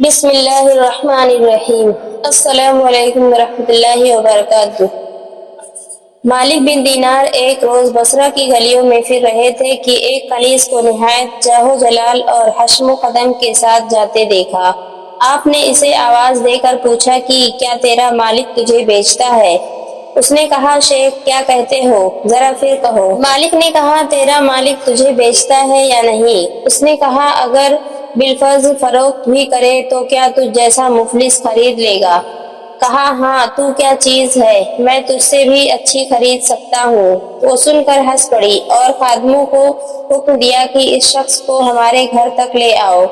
بسم اللہ الرحمن الرحیم۔ السلام علیکم ورحمۃ اللہ وبرکاتہ۔ مالک بن دینار ایک روز بصرہ کی گلیوں میں پھر رہے تھے کہ ایک کنیز کو نہایت جاہ و جلال اور حشم و قدم کے ساتھ جاتے دیکھا۔ آپ نے اسے آواز دے کر پوچھا کہ کیا تیرا مالک تجھے بیچتا ہے؟ اس نے کہا شیخ کیا کہتے ہو، ذرا پھر کہو۔ مالک نے کہا تیرا مالک تجھے بیچتا ہے یا نہیں؟ اس نے کہا اگر بالفرض فروخت بھی کرے تو کیا تجھ جیسا مفلس خرید لے گا؟ کہا ہاں، تو کیا چیز ہے، میں تجھ سے بھی اچھی خرید سکتا ہوں۔ وہ سن کر ہنس پڑی اور خادموں کو حکم دیا کہ اس شخص کو ہمارے گھر تک لے آؤ۔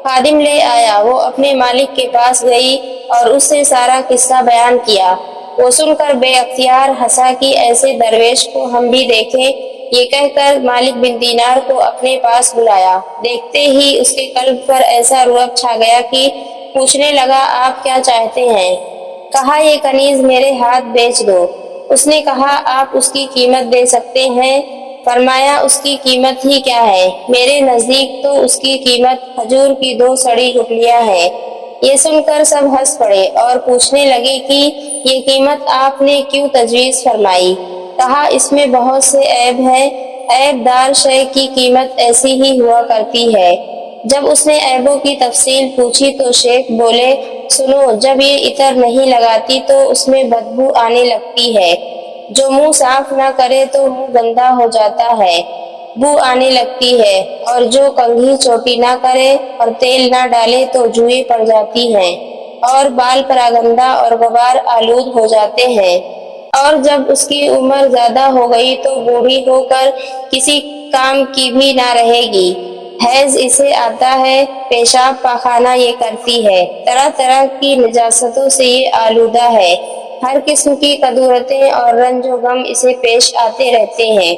خادم لے آیا، وہ اپنے مالک کے پاس گئی اور اس سے سارا قصہ بیان کیا۔ وہ سن کر بے اختیار ہنسا کہ ایسے درویش کو ہم بھی دیکھیں۔ یہ کہہ کر مالک بن دینار کو اپنے پاس بلایا۔ دیکھتے ہی اس کے قلب پر ایسا رعب چھا گیا کہ پوچھنے لگا آپ کیا چاہتے ہیں؟ کہا یہ کنیز میرے ہاتھ بیچ دو۔ اس نے کہا آپ اس کی قیمت دے سکتے ہیں؟ فرمایا اس کی قیمت ہی کیا ہے، میرے نزدیک تو اس کی قیمت کھجور کی 2 سڑی گٹلیاں ہے۔ یہ سن کر سب ہنس پڑے اور پوچھنے لگے کہ یہ قیمت آپ نے کیوں تجویز فرمائی؟ کہا اس میں بہت سے عیب ہیں، عیب دار شے کی قیمت ایسی ہی ہوا کرتی ہے۔ جب اس نے عیبوں کی تفصیل پوچھی تو شیخ بولے سنو، جب یہ عطر نہیں لگاتی تو اس میں بدبو آنے لگتی ہے، جو منہ صاف نہ کرے تو منہ گندا ہو جاتا ہے، بو آنے لگتی ہے، اور جو کنگھی چوٹی نہ کرے اور تیل نہ ڈالے تو جوئیں پڑ جاتی ہیں، اور بال پراگندہ اور غبار آلود ہو جاتے ہیں، اور جب اس کی عمر زیادہ ہو گئی تو بوڑھی ہو کر کسی کام کی بھی نہ رہے گی۔ حیض اسے آتا ہے، پیشاب پاخانہ یہ کرتی ہے، طرح طرح کی نجاستوں سے یہ آلودہ ہے، ہر قسم کی کدورتیں اور رنج و غم اسے پیش آتے رہتے ہیں۔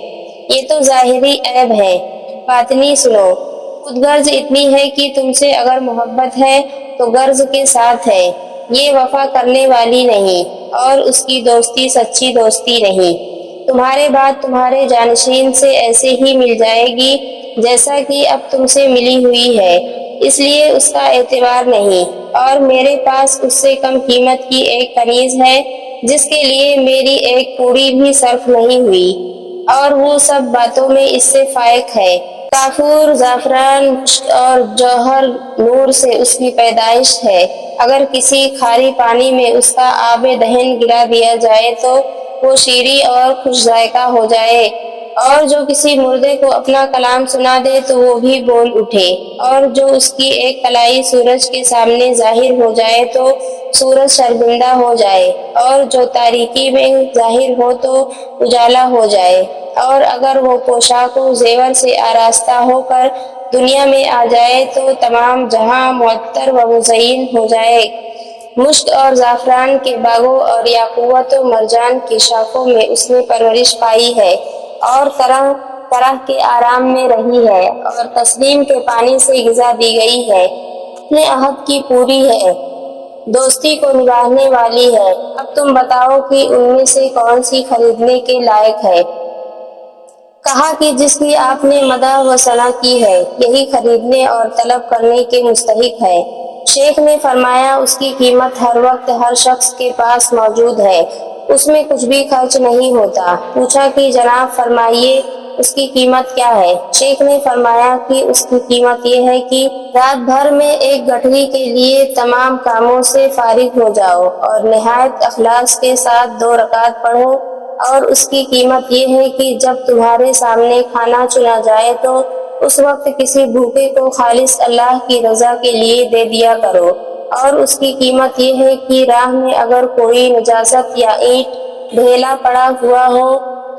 یہ تو ظاہری عیب ہے، باطنی سنو۔ خود غرض اتنی ہے کہ تم سے اگر محبت ہے تو غرض کے ساتھ ہے، یہ وفا کرنے والی نہیں، اور اس کی دوستی سچی دوستی نہیں۔ تمہارے بعد تمہارے جانشین سے ایسے ہی مل جائے گی جیسا کہ اب تم سے ملی ہوئی ہے، اس لیے اس کا اعتبار نہیں، اور میرے پاس اس سے کم قیمت کی ایک کنیز ہے جس کے لیے میری ایک پوری بھی صرف نہیں ہوئی، اور وہ سب باتوں میں اس سے فائق ہے۔ کافور، زعفران، مشک اور جوہر نور سے اس کی پیدائش ہے۔ اگر کسی کھارے پانی میں اس کا آب دہن گرا دیا جائے تو وہ شیریں اور خوش ذائقہ ہو جائے، اور جو کسی مردے کو اپنا کلام سنا دے تو وہ بھی بول اٹھے، اور جو اس کی ایک کلائی سورج کے سامنے ظاہر ہو جائے تو سورج شرمندہ ہو جائے، اور جو تاریکی میں ظاہر ہو تو اجالا ہو جائے، اور اگر وہ پوشاک و زیور سے آراستہ ہو کر دنیا میں آ جائے تو تمام جہاں معطر و مزین ہو جائے۔ مشک اور زعفران کے باغوں اور یاقوت و مرجان کی شاخوں میں اس نے پرورش پائی ہے، اور طرح طرح کے آرام میں رہی ہے، اور تسلیم کے پانی سے غذا دی گئی ہے، اپنے عہد کی پوری ہے، دوستی کو نبھانے والی ہے۔ اب تم بتاؤ کہ ان میں سے کون سی خریدنے کے لائق ہے؟ کہا کہ جس کی آپ نے مدح و ثنا کی ہے، یہی خریدنے اور طلب کرنے کے مستحق ہے۔ شیخ نے فرمایا اس کی قیمت ہر وقت ہر شخص کے پاس موجود ہے، اس میں کچھ بھی خرچ نہیں ہوتا۔ پوچھا کہ جناب فرمائیے اس کی قیمت کیا ہے؟ شیخ نے فرمایا کہ اس کی قیمت یہ ہے کہ رات بھر میں ایک گٹھری کے لیے تمام کاموں سے فارغ ہو جاؤ اور نہایت اخلاص کے ساتھ 2 رکعت پڑھو، اور اس کی قیمت یہ ہے کہ جب تمہارے سامنے کھانا چنا جائے تو اس وقت کسی بھوکے کو خالص اللہ کی رضا کے لیے دے دیا کرو، اور اس کی قیمت یہ ہے کہ راہ میں اگر کوئی نجاست یا اینٹ ڈھیلا پڑا ہوا ہو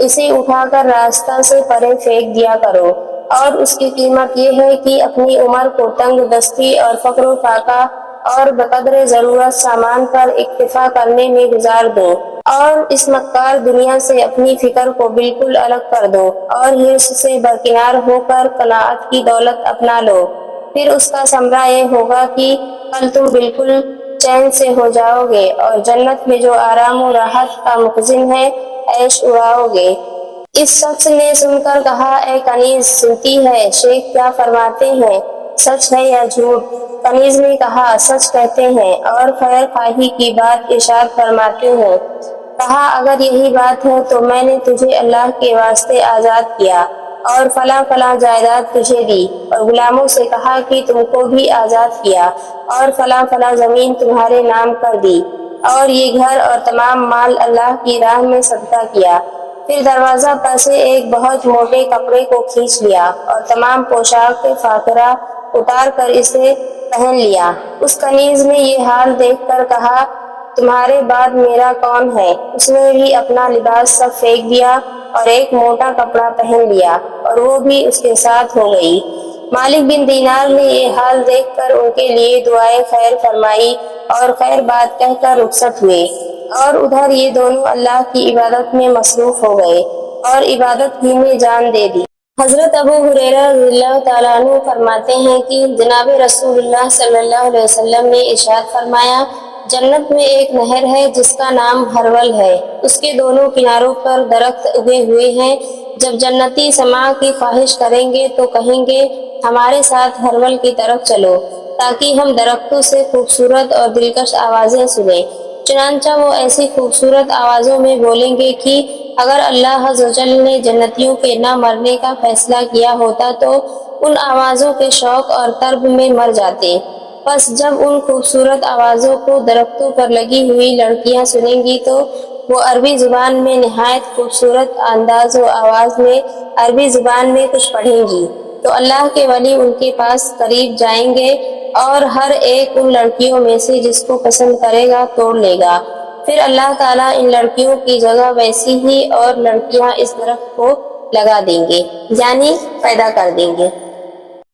اسے اٹھا کر راستہ سے پرے پھینک دیا کرو، اور اس کی قیمت یہ ہے کہ اپنی عمر کو تنگ دستی اور فقر و فاقہ اور بقدر ضرورت سامان پر اکتفا کرنے میں گزار دو، اور اس مکار دنیا سے اپنی فکر کو بالکل الگ کر دو، اور حرص سے برکنار ہو کر قناعت کی دولت اپنا لو۔ پھر اس کا ثمرہ یہ ہوگا کہ کل تم بالکل چین سے ہو جاؤ گے، اور جنت میں جو آرام و راحت کا مخزن ہے عیش اڑاؤ گے۔ اس شخص نے سن کر کہا اے کنیز سنتی ہے شیخ کیا فرماتے ہیں؟ سچ ہے یا جھوٹ؟ کنیز نے کہا سچ کہتے ہیں اور خیر خواہی کی بات ارشاد فرماتے ہیں۔ کہا اگر یہی بات ہے تو میں نے تجھے اللہ کے واسطے آزاد کیا اور فلاں فلاں جائیداد تجھے دی، اور غلاموں سے کہا کہ تم کو بھی آزاد کیا اور فلاں فلاں زمین تمہارے نام کر دی، اور یہ گھر اور تمام مال اللہ کی راہ میں صدقہ کیا۔ پھر دروازہ پر سے ایک بہت موٹے کپڑے کو کھینچ لیا اور تمام پوشاک فاخرہ اتار کر اسے پہن لیا۔ اس کنیز نے یہ حال دیکھ کر کہا تمہارے بعد میرا کون ہے؟ اس نے بھی اپنا لباس سب پھینک دیا اور ایک موٹا کپڑا پہن لیا اور وہ بھی اس کے ساتھ ہو گئی۔ مالک بن دینار نے یہ حال دیکھ کر ان کے لیے دعائے خیر فرمائی اور خیر بات کہہ کر رخصت ہوئے، اور ادھر یہ دونوں اللہ کی عبادت میں مصروف ہو گئے اور عبادت ہی میں جان دے دی۔ حضرت ابو ہریرہ رضی اللہ تعالیٰ عنہ فرماتے ہیں کہ جناب رسول اللہ صلی اللہ علیہ وسلم نے ارشاد فرمایا جنت میں ایک نہر ہے جس کا نام ہرول ہے، اس کے دونوں کناروں پر درخت اگے ہوئے ہیں۔ جب جنتی سماع کی خواہش کریں گے تو کہیں گے ہمارے ساتھ ہرول کی طرف چلو تاکہ ہم درختوں سے خوبصورت اور دلکش آوازیں سنیں۔ چنانچہ وہ ایسی خوبصورت آوازوں میں بولیں گے کہ اگر اللہ عز و جل نے جنتیوں کے نہ مرنے کا فیصلہ کیا ہوتا تو ان آوازوں کے شوق اور طرب میں مر جاتے۔ بس جب ان خوبصورت آوازوں کو درختوں پر لگی ہوئی لڑکیاں سنیں گی تو وہ عربی زبان میں نہایت خوبصورت انداز و آواز میں عربی زبان میں کچھ پڑھیں گی تو اللہ کے ولی ان کے پاس قریب جائیں گے اور ہر ایک ان لڑکیوں میں سے جس کو پسند کرے گا توڑ لے گا۔ پھر اللہ تعالیٰ ان لڑکیوں کی جگہ ویسی ہی اور لڑکیاں اس درخت کو لگا دیں گے، یعنی پیدا کر دیں گے۔